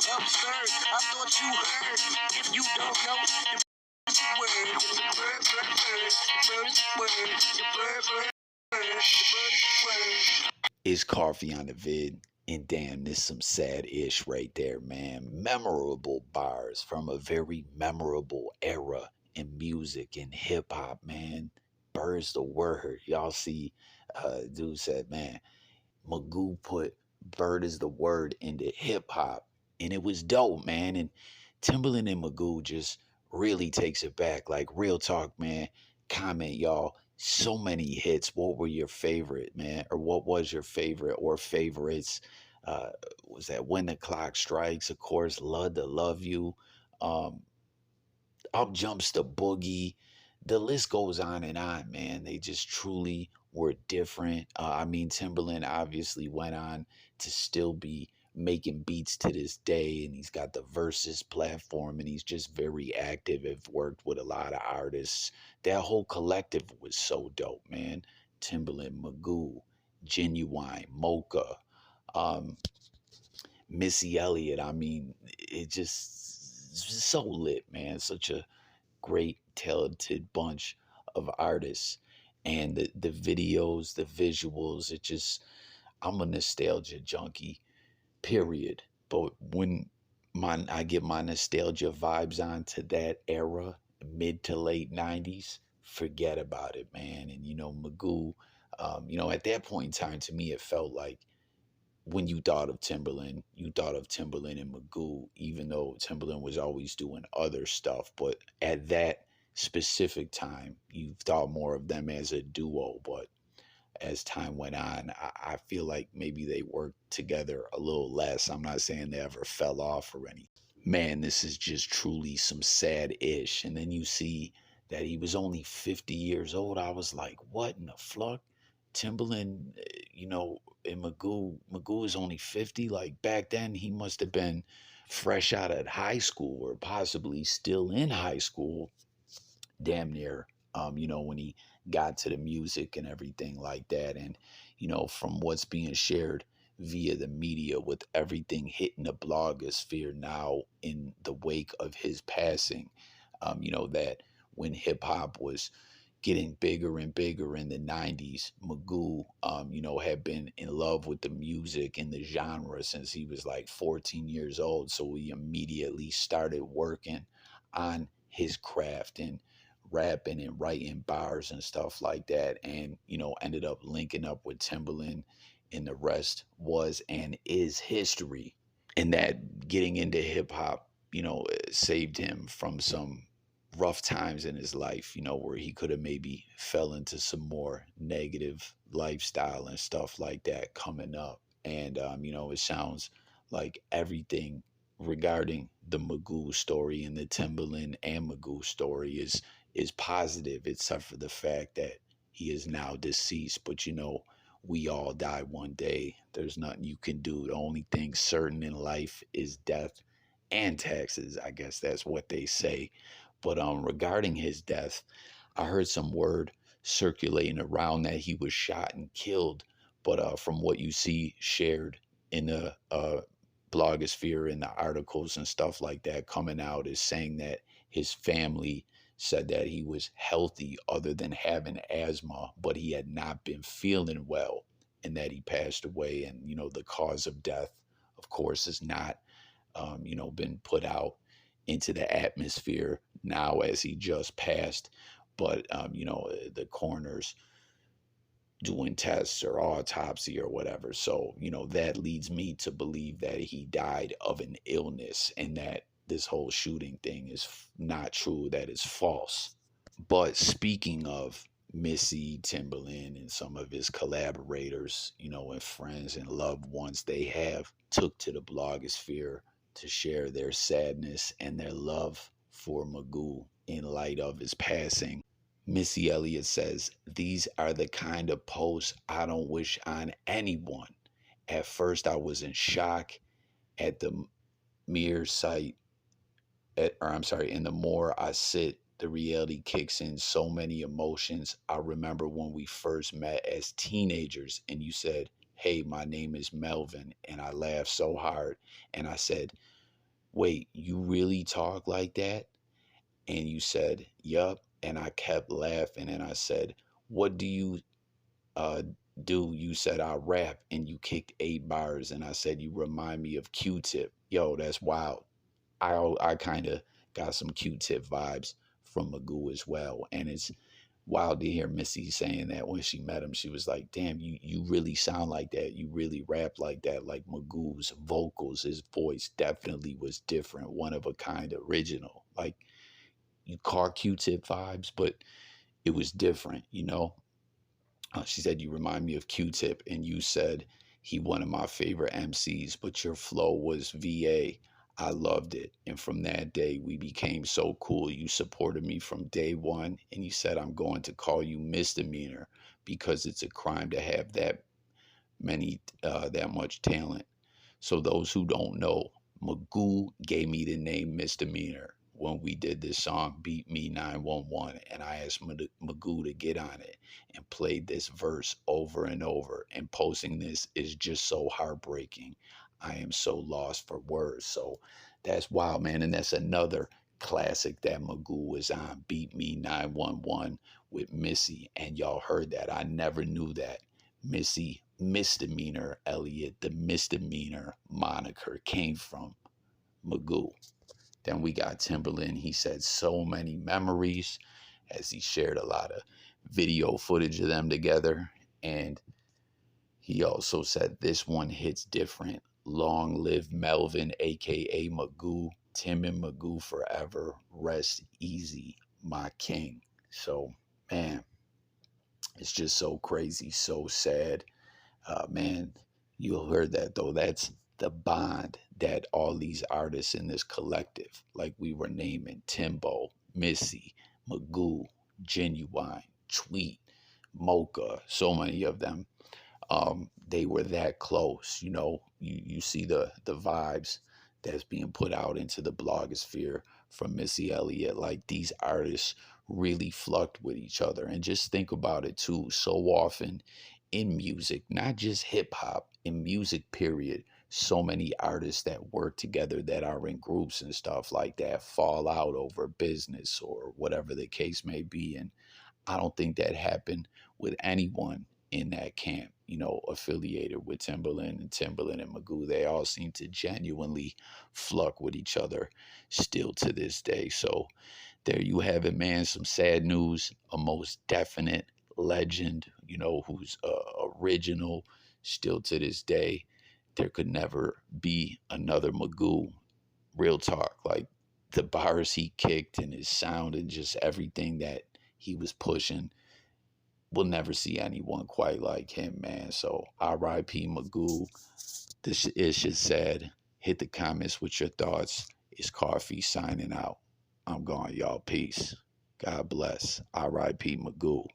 absurd. I thought you heard. If you don't know, the word, is coffee on the vid. And damn, this some sad ish right there, man. Memorable bars from a very memorable era in music and hip hop, man. Bird's the word. Y'all see, dude said, man, Magoo put bird is the word into hip hop. And it was dope, man. And Timbaland and Magoo just really takes it back. Like, real talk, man. Comment, y'all. So many hits. What were your favorite, man? Or what was your favorite or favorites? Uh, was that When the Clock Strikes? Of course, Love to Love You. Um, Up Jumps the Boogie. The list goes on and on, man. They just truly were different. I mean, Timberland obviously went on to still be making beats to this day, and he's got the Versus platform, and he's just very active. Have worked with a lot of artists. That whole collective was so dope, man. Timberland, Magoo, Genuine, Mocha, um, Missy Elliott. I mean, it just so lit, man. Such a great talented bunch of artists, and the videos, the visuals, it just, I'm a nostalgia junkie, period. But when I get my nostalgia vibes on to that era, mid to late 90s, forget about it, man. And Magoo, at that point in time, to me it felt like when you thought of Timberland, you thought of Timberland and Magoo, even though Timberland was always doing other stuff. But at that specific time, you thought more of them as a duo. But as time went on, I feel like maybe they worked together a little less. I'm not saying they ever fell off or anything. Man, this is just truly some sad ish. And then you see that he was only 50 years old. I was like, what in the fuck? Timberland, and Magoo is only 50. Like back then, he must have been fresh out of high school or possibly still in high school, damn near, when he got to the music and everything like that. And, from what's being shared via the media with everything hitting the blogosphere now in the wake of his passing, that when hip hop was getting bigger and bigger in the 90s, Magoo, had been in love with the music and the genre since he was like 14 years old. So he immediately started working on his craft and rapping and writing bars and stuff like that. And, ended up linking up with Timbaland, and the rest was and is history. And that getting into hip hop, saved him from some rough times in his life, where he could have maybe fell into some more negative lifestyle and stuff like that coming up. And, it sounds like everything regarding the Magoo story and the Timbaland and Magoo story is positive, except for the fact that he is now deceased. But, we all die one day. There's nothing you can do. The only thing certain in life is death and taxes. I guess that's what they say. But regarding his death, I heard some word circulating around that he was shot and killed. But from what you see shared in the blogosphere and the articles and stuff like that coming out, is saying that his family said that he was healthy other than having asthma, but he had not been feeling well and that he passed away. And, the cause of death, of course, is not, been put out into the atmosphere now as he just passed. But, the coroner's doing tests or autopsy or whatever. So, that leads me to believe that he died of an illness and that this whole shooting thing is not true, that is false. But speaking of Missy, Timberland, and some of his collaborators, and friends and loved ones, they have took to the blogosphere to share their sadness and their love for Magoo in light of his passing. Missy Elliott says, "These are the kind of posts I don't wish on anyone. At first, I was in shock at the mere sight, and the more I sit, the reality kicks in so many emotions. I remember when we first met as teenagers and you said, 'Hey, my name is Melvin,' and I laughed so hard and I said, wait, you really talk like that? And you said, yup. And I kept laughing and I said, what do you uh, do? You said, I rap, and you kicked 8 bars. And I said, you remind me of Q-Tip. Yo, that's wild. I kind of got some Q-Tip vibes from Magoo as well. And it's wild to hear Missy saying that when she met him. She was like, damn, you really sound like that. You really rap like that. Like Magoo's vocals, his voice definitely was different, one of a kind, original. Like you caught Q-Tip vibes, but it was different, you know? She said, you remind me of Q-Tip, and you said he one of my favorite MCs, but your flow was VA. I loved it. And from that day, we became so cool. You supported me from day one, and you said, I'm going to call you Misdemeanor because it's a crime to have that much talent. So those who don't know, Magoo gave me the name Misdemeanor when we did this song Beat Me 911, and I asked Magoo to get on it and played this verse over and over, and posting this is just so heartbreaking. I am so lost for words. So that's wild, man. And that's another classic that Magoo was on, Beat Me 911 with Missy. And y'all heard that. I never knew that. Missy Misdemeanor Elliot, the Misdemeanor moniker came from Magoo. Then we got Timbaland. He said so many memories as he shared a lot of video footage of them together. And he also said this one hits different. Long live Melvin, aka Magoo. Tim and Magoo forever. Rest easy, my king. So, man, it's just so crazy, so sad. Man, you heard that though. That's the bond that all these artists in this collective, like we were naming Timbo, Missy, Magoo, Genuine, Tweet, Mocha, so many of them, they were that close. You know, you see the vibes that's being put out into the blogosphere from Missy Elliott. Like these artists really flucked with each other. And just think about it too. So often in music, not just hip hop, in music period, so many artists that work together that are in groups and stuff like that fall out over business or whatever the case may be. And I don't think that happened with anyone in that camp, you know, affiliated with Timberland and Magoo. They all seem to genuinely fluck with each other still to this day. So there you have it, man. Some sad news. A most definite legend, you know, who's original still to this day. There could never be another Magoo. Real talk. Like the bars he kicked and his sound and just everything that he was pushing, we'll never see anyone quite like him, man. So R.I.P. Magoo. This is just sad. Hit the comments with your thoughts. It's Coffee signing out. I'm gone, y'all. Peace. God bless. R.I.P. Magoo.